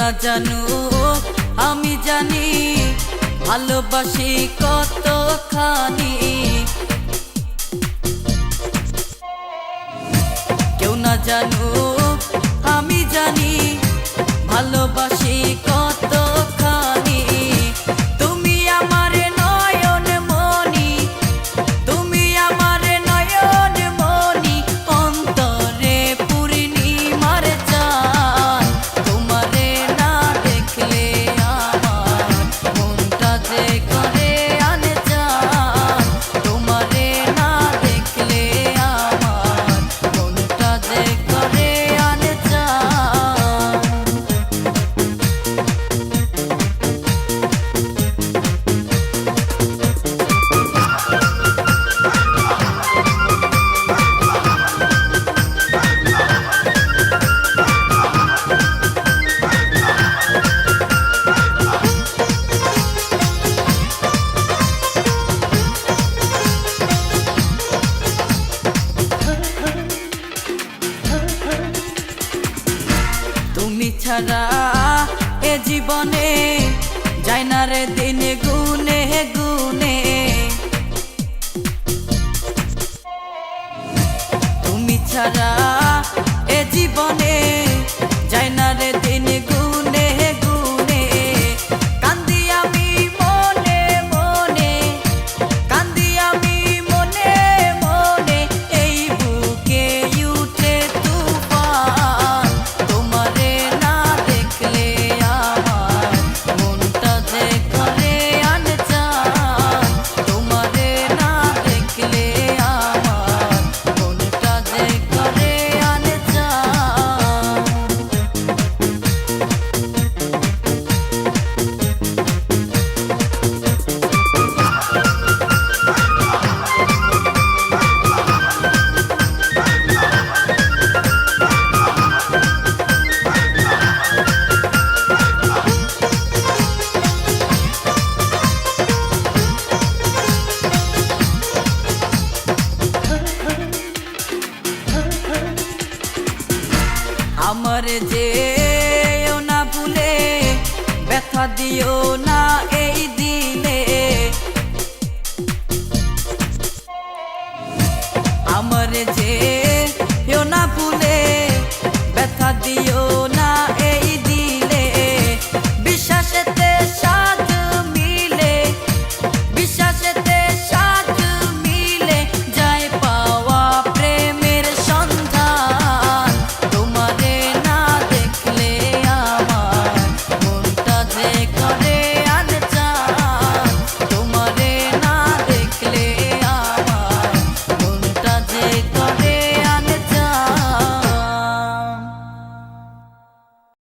না জানো আমি জানি ভালোবাসি কতখানি। কেউ না জানো আমি জানি ভালোবাসি কতখানি। তুমি আমার নয়ন মনি, তুমি আমার নয়ন মনি, অন্তরে পূর্ণিমার চাঁদ। তোমারে না দেখলে আমার মনটা যে করে আনজান। তোমারে না দেখলে আমার মনটা যে করে আনজান। তুমি ছাড়া এ জীবনে যায় না রে দিন গুনে গুনে। তুমি ছাড়া এ জীবনে যায় না রে দিন গুনে গুনে। কান্দি আমি মনে মনে, কান্দি আমি মনে মনে, এই বুকে উঠে তুফান। তোমারে না দেখলে আমার মনটা যে করে আনজান। তোমারে না দেখলে আমার মনটা যে করে আনজান। আমার যে না ভুলে ব্যথা দিও না এই দিলে। আমার যে